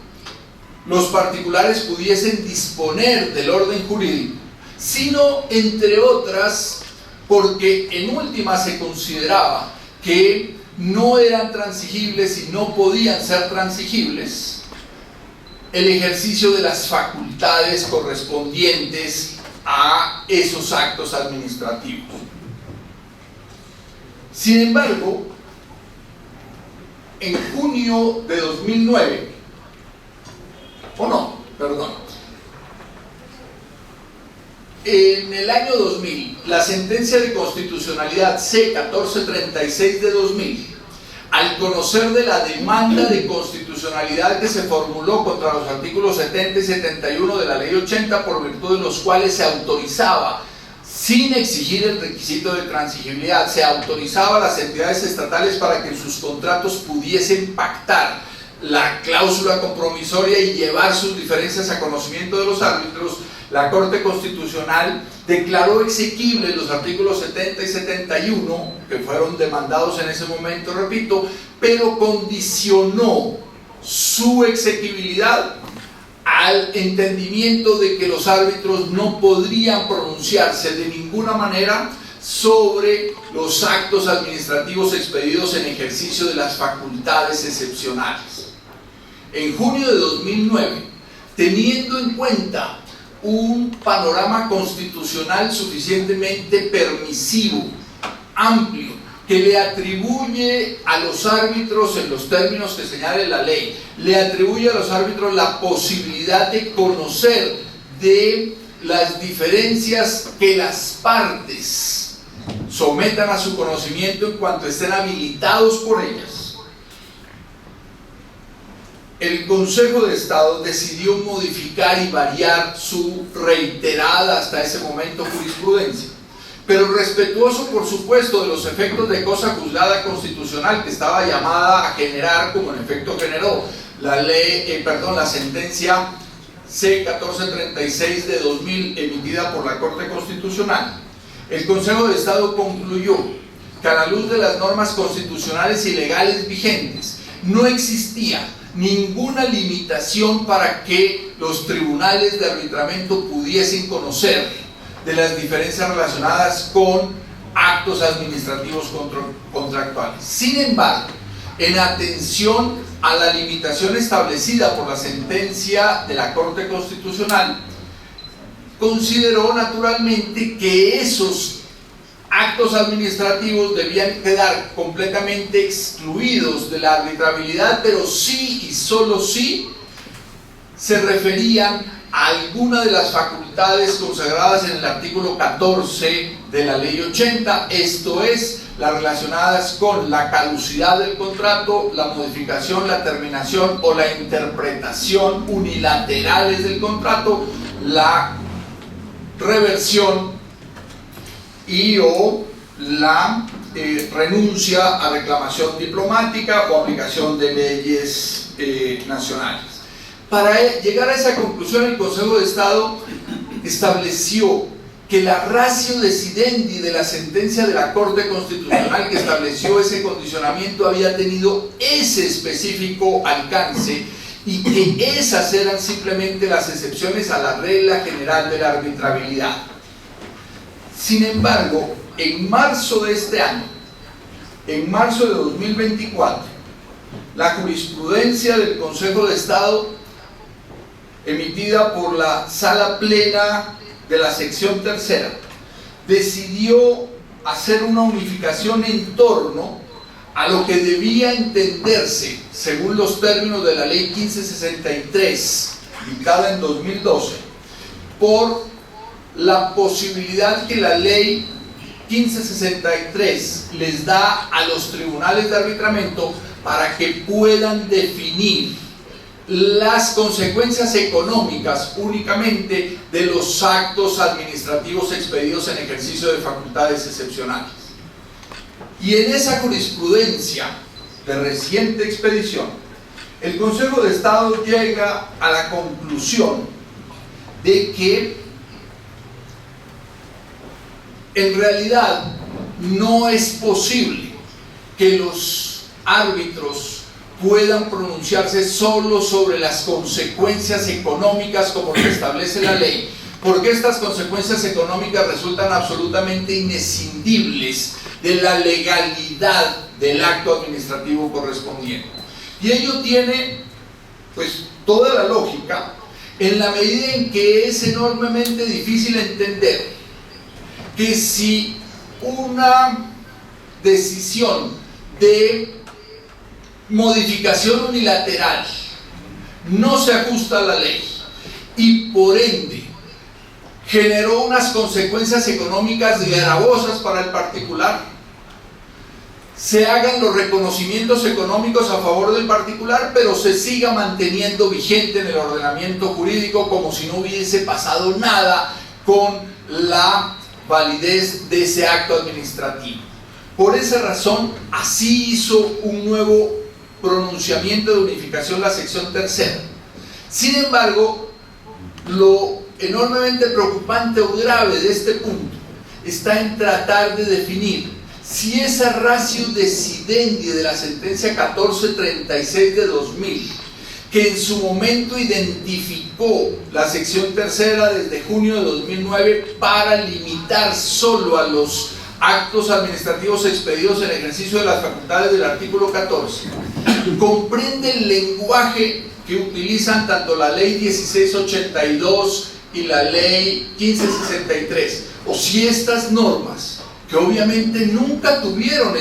los particulares pudiesen disponer del orden jurídico, sino, entre otras, porque en última se consideraba que no eran transigibles y no podían ser transigibles el ejercicio de las facultades correspondientes a esos actos administrativos. Sin embargo, en junio de 2009, en el año 2000, la sentencia de constitucionalidad C-1436 de 2000, al conocer de la demanda de constitucionalidad que se formuló contra los artículos 70 y 71 de la Ley 80, por virtud de los cuales se autorizaba, sin exigir el requisito de transigibilidad, se autorizaba a las entidades estatales para que en sus contratos pudiesen pactar la cláusula compromisoria y llevar sus diferencias a conocimiento de los árbitros, la Corte Constitucional declaró exequibles los artículos 70 y 71, que fueron demandados en ese momento, repito, pero condicionó su exequibilidad al entendimiento de que los árbitros no podrían pronunciarse de ninguna manera sobre los actos administrativos expedidos en ejercicio de las facultades excepcionales. En junio de 2009, teniendo en cuenta un panorama constitucional suficientemente permisivo, amplio, que le atribuye a los árbitros, en los términos que señale la ley, le atribuye a los árbitros la posibilidad de conocer de las diferencias que las partes sometan a su conocimiento en cuanto estén habilitados por ellas. El Consejo de Estado decidió modificar y variar su reiterada hasta ese momento jurisprudencia, pero respetuoso, por supuesto, de los efectos de cosa juzgada constitucional que estaba llamada a generar, como en efecto generó la sentencia C-1436 de 2000 emitida por la Corte Constitucional. El Consejo de Estado concluyó que, a la luz de las normas constitucionales y legales vigentes, no existía ninguna limitación para que los tribunales de arbitramiento pudiesen conocer de las diferencias relacionadas con actos administrativos contractuales. Sin embargo, en atención a la limitación establecida por la sentencia de la Corte Constitucional, consideró naturalmente que esos actos administrativos debían quedar completamente excluidos de la arbitrabilidad, pero sí y solo sí se referían a alguna de las facultades consagradas en el artículo 14 de la Ley 80, esto es, las relacionadas con la caducidad del contrato, la modificación, la terminación o la interpretación unilaterales del contrato, la reversión y o la renuncia a reclamación diplomática o aplicación de leyes nacionales. Para llegar a esa conclusión, el Consejo de Estado estableció que la ratio decidendi de la sentencia de la Corte Constitucional que estableció ese condicionamiento había tenido ese específico alcance y que esas eran simplemente las excepciones a la regla general de la arbitrabilidad. Sin embargo, en marzo de este año, en marzo de 2024, la jurisprudencia del Consejo de Estado, emitida por la Sala Plena de la sección tercera, decidió hacer una unificación en torno a lo que debía entenderse, según los términos de la Ley 1563, dictada en 2012, por la posibilidad que la Ley 1563 les da a los tribunales de arbitramiento para que puedan definir las consecuencias económicas únicamente de los actos administrativos expedidos en ejercicio de facultades excepcionales. Y en esa jurisprudencia de reciente expedición, el Consejo de Estado llega a la conclusión de que en realidad no es posible que los árbitros puedan pronunciarse solo sobre las consecuencias económicas como lo establece la ley, porque estas consecuencias económicas resultan absolutamente inescindibles de la legalidad del acto administrativo correspondiente. Y ello tiene pues toda la lógica en la medida en que es enormemente difícil entender que si una decisión de modificación unilateral no se ajusta a la ley y por ende generó unas consecuencias económicas gravosas para el particular, se hagan los reconocimientos económicos a favor del particular, pero se siga manteniendo vigente en el ordenamiento jurídico como si no hubiese pasado nada con la validez de ese acto administrativo. Por esa razón, así hizo un nuevo pronunciamiento de unificación la sección tercera. Sin embargo, lo enormemente preocupante o grave de este punto está en tratar de definir si esa ratio decidendi de la sentencia 1436 de 2000, que en su momento identificó la sección tercera desde junio de 2009 para limitar solo a los actos administrativos expedidos en ejercicio de las facultades del artículo 14, comprende el lenguaje que utilizan tanto la ley 1682 y la ley 1563, o si estas normas, que obviamente nunca tuvieron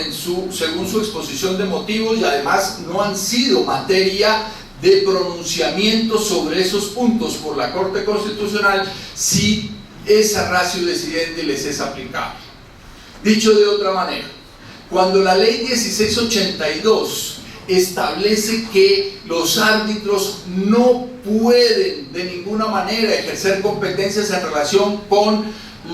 según su exposición de motivos y además no han sido materia de pronunciamiento sobre esos puntos por la Corte Constitucional, si esa ratio decidendi les es aplicable. Dicho de otra manera, cuando la ley 1682 establece que los árbitros no pueden de ninguna manera ejercer competencias en relación con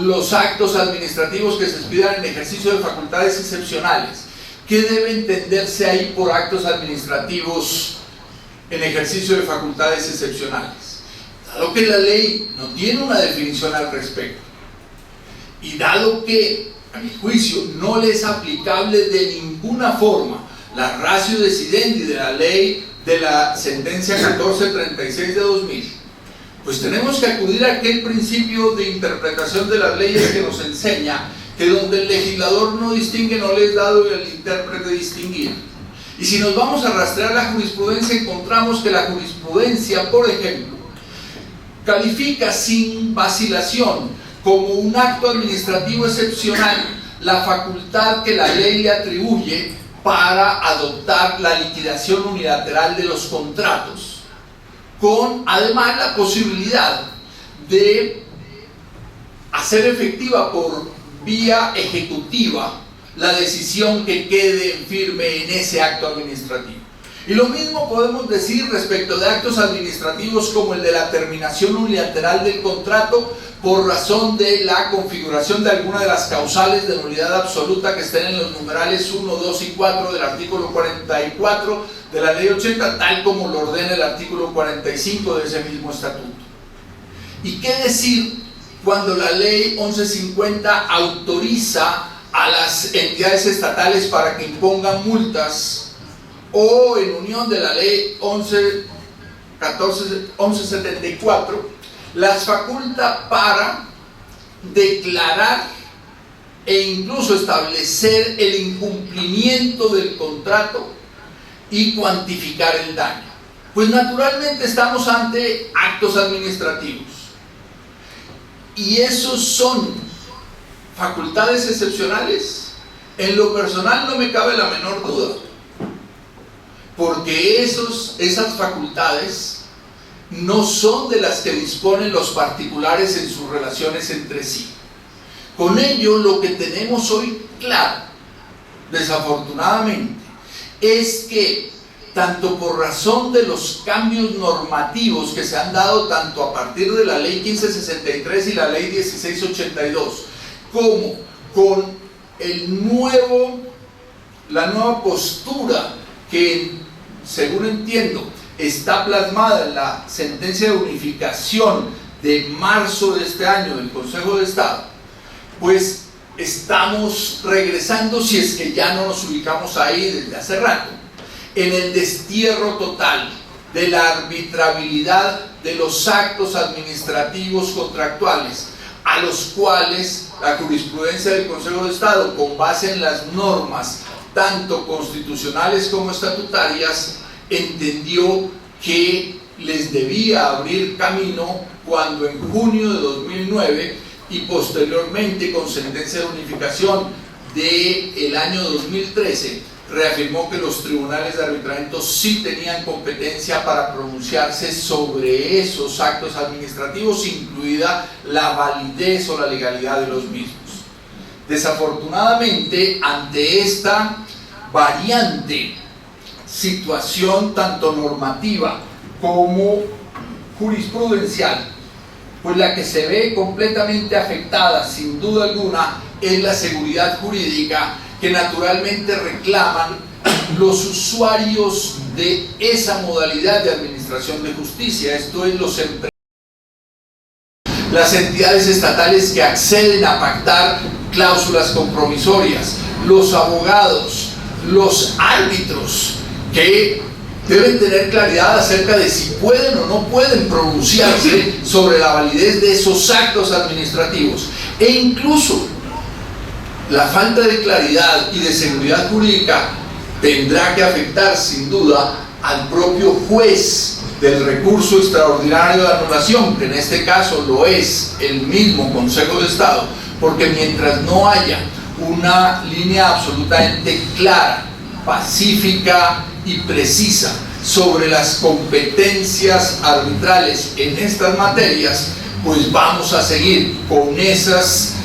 los actos administrativos que se expidan en ejercicio de facultades excepcionales, ¿qué debe entenderse ahí por actos administrativos en ejercicio de facultades excepcionales? Dado que la ley no tiene una definición al respecto y dado que a mi juicio no le es aplicable de ninguna forma la ratio decidendi de la ley de la sentencia 1436 de 2000, pues tenemos que acudir a aquel principio de interpretación de las leyes que nos enseña que donde el legislador no distingue, no le es dado al intérprete distinguir. Y si nos vamos a rastrear la jurisprudencia, encontramos que la jurisprudencia, por ejemplo, califica sin vacilación como un acto administrativo excepcional la facultad que la ley le atribuye para adoptar la liquidación unilateral de los contratos, con además la posibilidad de hacer efectiva por vía ejecutiva la decisión que quede en firme en ese acto administrativo. Y lo mismo podemos decir respecto de actos administrativos como el de la terminación unilateral del contrato por razón de la configuración de alguna de las causales de nulidad absoluta que estén en los numerales 1, 2 y 4 del artículo 44 de la ley 80, tal como lo ordena el artículo 45 de ese mismo estatuto. ¿Y qué decir cuando la ley 1150 autoriza a las entidades estatales para que impongan multas, o en unión de la ley 1174 las faculta para declarar e incluso establecer el incumplimiento del contrato y cuantificar el daño? Pues naturalmente estamos ante actos administrativos, y esos son facultades excepcionales. En lo personal no me cabe la menor duda, porque esas facultades no son de las que disponen los particulares en sus relaciones entre sí. Con ello, lo que tenemos hoy claro, desafortunadamente, es que tanto por razón de los cambios normativos que se han dado tanto a partir de la ley 1563 y la ley 1682, como con la nueva postura que, según entiendo, está plasmada en la sentencia de unificación de marzo de este año del Consejo de Estado, pues estamos regresando, si es que ya no nos ubicamos ahí desde hace rato, en el destierro total de la arbitrabilidad de los actos administrativos contractuales, a los cuales la jurisprudencia del Consejo de Estado, con base en las normas tanto constitucionales como estatutarias, entendió que les debía abrir camino cuando en junio de 2009 y posteriormente con sentencia de unificación del año 2013 reafirmó que los tribunales de arbitramiento sí tenían competencia para pronunciarse sobre esos actos administrativos, incluida la validez o la legalidad de los mismos. Desafortunadamente, ante esta variante situación tanto normativa como jurisprudencial, pues la que se ve completamente afectada, sin duda alguna, es la seguridad jurídica que naturalmente reclaman los usuarios de esa modalidad de administración de justicia, esto es, los empresarios, las entidades estatales que acceden a pactar cláusulas compromisorias, los abogados, los árbitros, que deben tener claridad acerca de si pueden o no pueden pronunciarse sobre la validez de esos actos administrativos, e incluso la falta de claridad y de seguridad jurídica tendrá que afectar sin duda al propio juez del recurso extraordinario de anulación, que en este caso lo es el mismo Consejo de Estado, porque mientras no haya una línea absolutamente clara, pacífica y precisa sobre las competencias arbitrales en estas materias, pues vamos a seguir con esas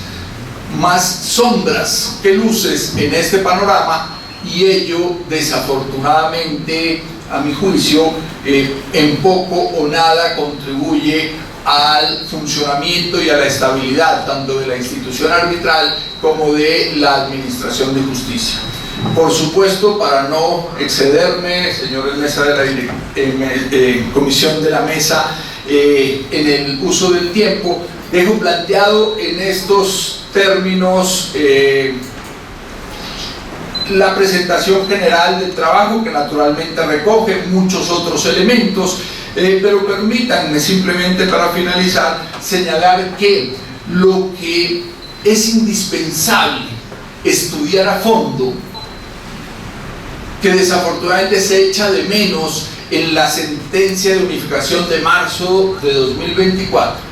más sombras que luces en este panorama, y ello desafortunadamente, a mi juicio, en poco o nada contribuye al funcionamiento y a la estabilidad tanto de la institución arbitral como de la administración de justicia. Por supuesto, para no excederme, señores mesa de la comisión de la mesa, en el uso del tiempo, dejo planteado en estos términos la presentación general del trabajo, que naturalmente recoge muchos otros elementos, pero permítanme simplemente, para finalizar, señalar que lo que es indispensable estudiar a fondo, que desafortunadamente se echa de menos en la sentencia de unificación de marzo de 2024,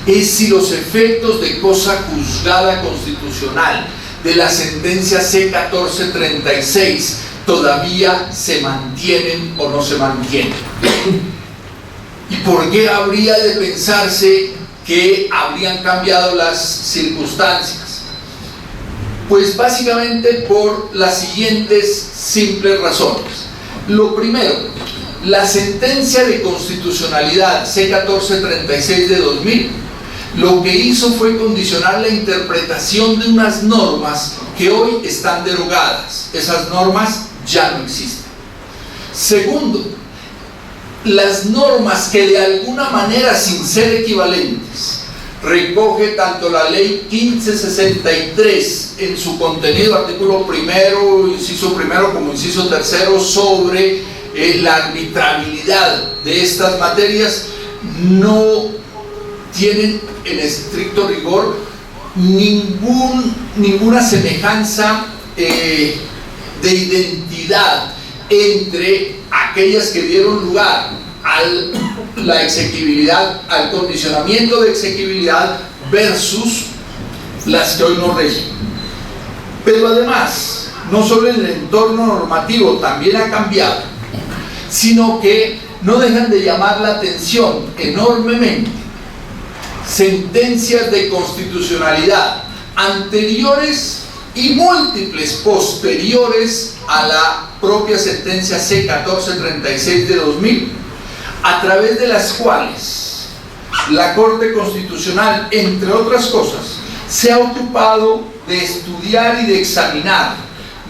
es si los efectos de cosa juzgada constitucional de la sentencia C-1436 todavía se mantienen o no se mantienen. ¿Y por qué habría de pensarse que habrían cambiado las circunstancias? Pues básicamente por las siguientes simples razones. Lo primero, la sentencia de constitucionalidad C-1436 de 2000 lo que hizo fue condicionar la interpretación de unas normas que hoy están derogadas. Esas normas ya no existen. Segundo, las normas que de alguna manera, sin ser equivalentes, recoge tanto la ley 1563 en su contenido, artículo primero, inciso primero como inciso tercero, sobre la arbitrabilidad de estas materias, no tienen en estricto rigor ninguna semejanza de identidad entre aquellas que dieron lugar a la exequibilidad, al condicionamiento de exequibilidad, versus las que hoy nos rigen. Pero además, no solo el entorno normativo también ha cambiado, sino que no dejan de llamar la atención enormemente sentencias de constitucionalidad anteriores y múltiples posteriores a la propia sentencia C-1436 de 2000, a través de las cuales la Corte Constitucional, entre otras cosas, se ha ocupado de estudiar y de examinar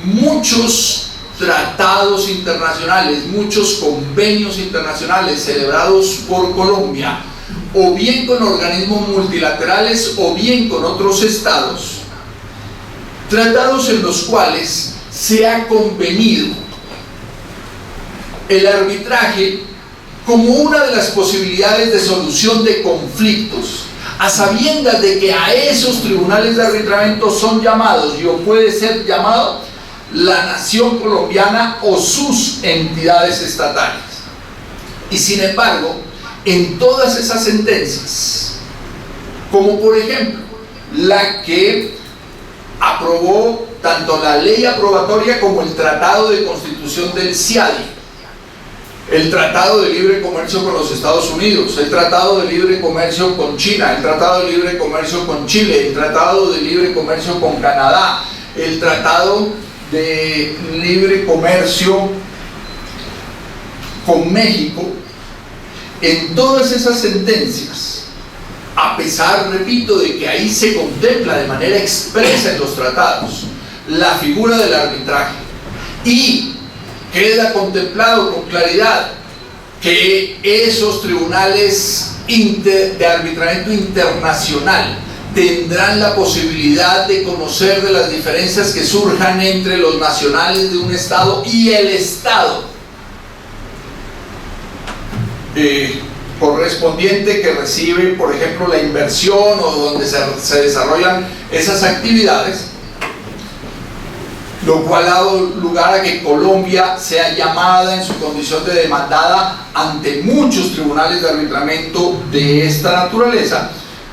muchos tratados internacionales, muchos convenios internacionales celebrados por Colombia, o bien con organismos multilaterales o bien con otros estados, tratados en los cuales se ha convenido el arbitraje como una de las posibilidades de solución de conflictos, a sabiendas de que a esos tribunales de arbitramiento son llamados, y o puede ser llamado, la nación colombiana o sus entidades estatales. Y sin embargo, en todas esas sentencias, como por ejemplo la que aprobó tanto la ley aprobatoria como el Tratado de Constitución del CIADI, el Tratado de Libre Comercio con los Estados Unidos, el Tratado de Libre Comercio con China, el Tratado de Libre Comercio con Chile, el Tratado de Libre Comercio con Canadá, el Tratado de Libre Comercio con México, en todas esas sentencias, a pesar, repito, de que ahí se contempla de manera expresa en los tratados la figura del arbitraje, y queda contemplado con claridad que esos tribunales de arbitramiento internacional tendrán la posibilidad de conocer de las diferencias que surjan entre los nacionales de un estado y el estado correspondiente que recibe, por ejemplo, la inversión o donde se desarrollan esas actividades, lo cual ha dado lugar a que Colombia sea llamada en su condición de demandada ante muchos tribunales de arbitramiento de esta naturaleza,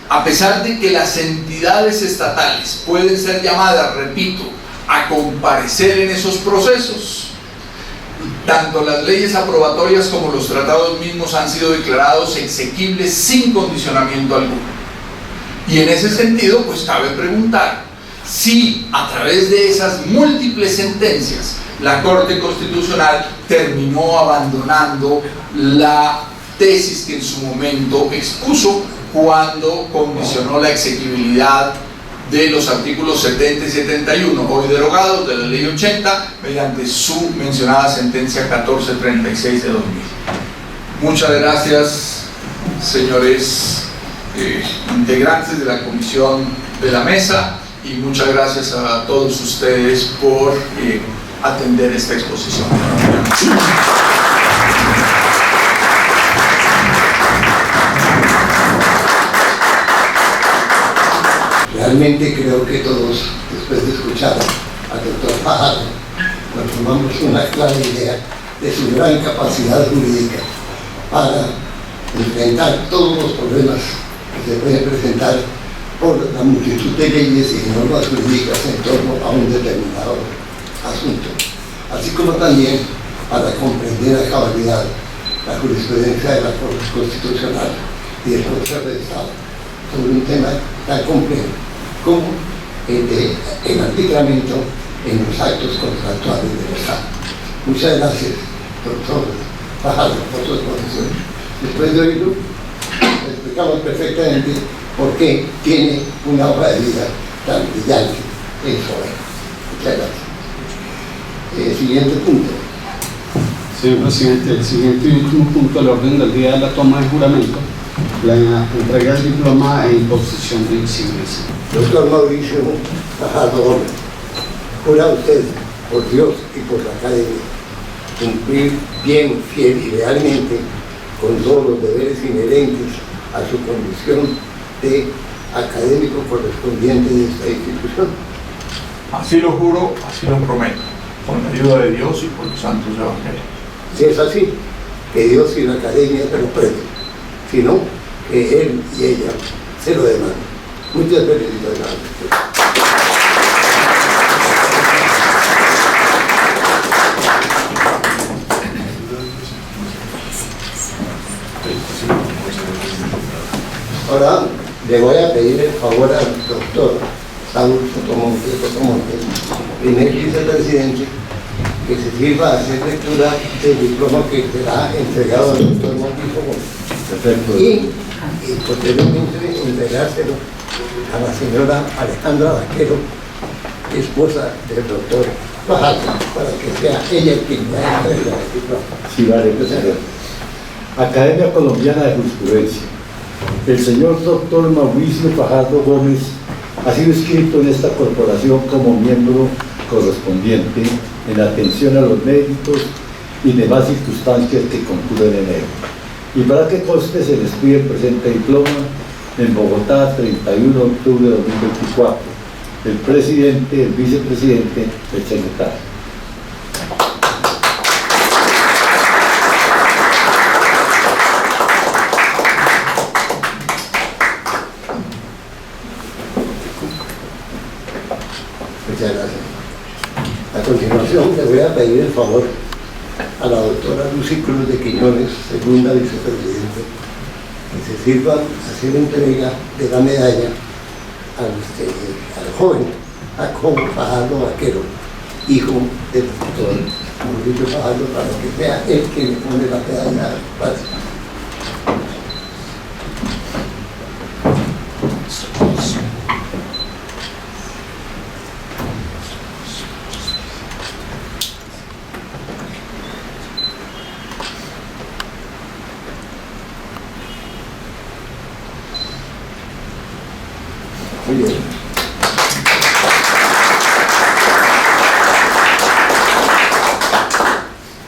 a pesar de que las entidades estatales pueden ser llamadas, repito, a comparecer en esos procesos. Tanto las leyes aprobatorias como los tratados mismos han sido declarados exequibles sin condicionamiento alguno. Y en ese sentido, pues cabe preguntar si a través de esas múltiples sentencias la Corte Constitucional terminó abandonando la tesis que en su momento expuso cuando condicionó la exequibilidad de los artículos 70 y 71, hoy derogados, de la ley 80, mediante su mencionada sentencia 1436 de 2000. Muchas gracias, señores integrantes de la comisión de la mesa, y muchas gracias a todos ustedes por atender esta exposición. Realmente creo que todos, después de escuchar al doctor Fajardo, nos tomamos una clara idea de su gran capacidad jurídica para enfrentar todos los problemas que se pueden presentar por la multitud de leyes y normas jurídicas en torno a un determinado asunto, así como también para comprender a cabalidad la jurisprudencia de la Corte Constitucional y del Consejo de Estado sobre un tema tan complejo como el del arbitramiento en los actos contractuales del Estado. Muchas gracias, doctor Fajardo, por su exposición. Después de oírlo, explicamos perfectamente por qué tiene una hoja de vida tan brillante en su obra. Muchas gracias. Siguiente punto. Señor presidente, el siguiente y último punto del orden del día es la toma de juramento, la entrega del diploma e imposición de insignias. Doctor Mauricio Fajardo Gómez, jura usted, por Dios y por la Academia, cumplir bien, fiel y lealmente con todos los deberes inherentes a su condición de académico correspondiente de esta institución. Así lo juro, así lo prometo, con la ayuda de Dios y por los santos evangelios. Si es así, que Dios y la Academia se lo premien, si no, que él y ella se lo demandan. Muchas felicidades. Ahora le voy a pedir el favor al doctor Saúl Sotomonte, primer vicepresidente, que se sirva a hacer lectura del diploma que será entregado al doctor Mauricio Gómez. Y posteriormente entregárselo a la señora Alejandra Vaquero, esposa del doctor Fajardo, para que sea ella quien me entregue el diploma. Sí, vale, presidente. Academia Colombiana de Jurisprudencia. El señor doctor Mauricio Fajardo Gómez ha sido inscrito en esta corporación como miembro correspondiente en atención a los méritos y demás circunstancias que concurren en él. Y para que conste, se les pide el presente diploma en Bogotá, 31 de octubre de 2024. El presidente, el vicepresidente, el secretario. Muchas gracias. A continuación, le voy a pedir el favor a la doctora Lucy Cruz de Quiñones, segunda vicepresidente, que se sirva a hacer entrega de la medalla al joven Jacobo Fajardo Vaquero, hijo del doctor Mauricio Fajardo, para que sea él quien le pone la medalla al padre. Muy bien.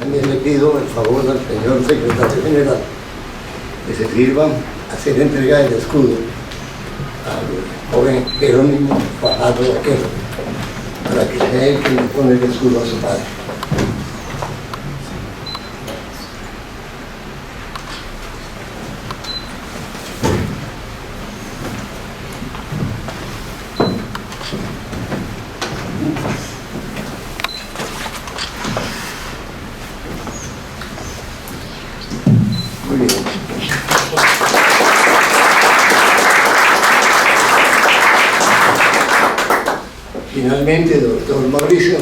También le pido el favor al señor secretario general que se sirva a hacer entrega del escudo al joven Jerónimo Fajardo Vaquero, para que sea él quien le pone el escudo a su padre. Muy bien. Finalmente, doctor Mauricio,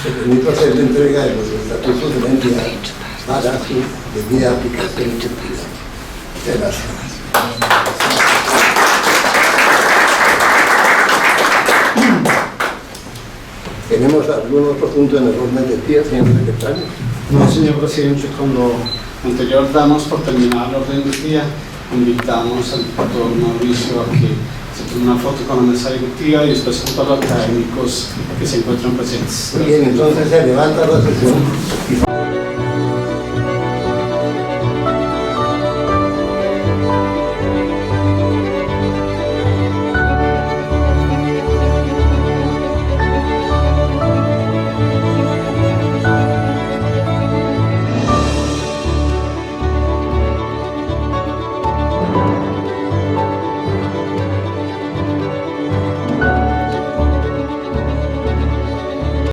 se permite hacer la entrega de los estatutos de la entidad para su debida aplicación y utilidad. Muchas gracias. ¿Tenemos algún otro punto en el orden del día, señor secretario? No, señor presidente, con lo anterior damos por terminar el orden del día. Invitamos al doctor Mauricio a que se tome una foto con la mesa directiva y después con todos los académicos que se encuentran presentes. Muy bien, entonces se levanta la sesión y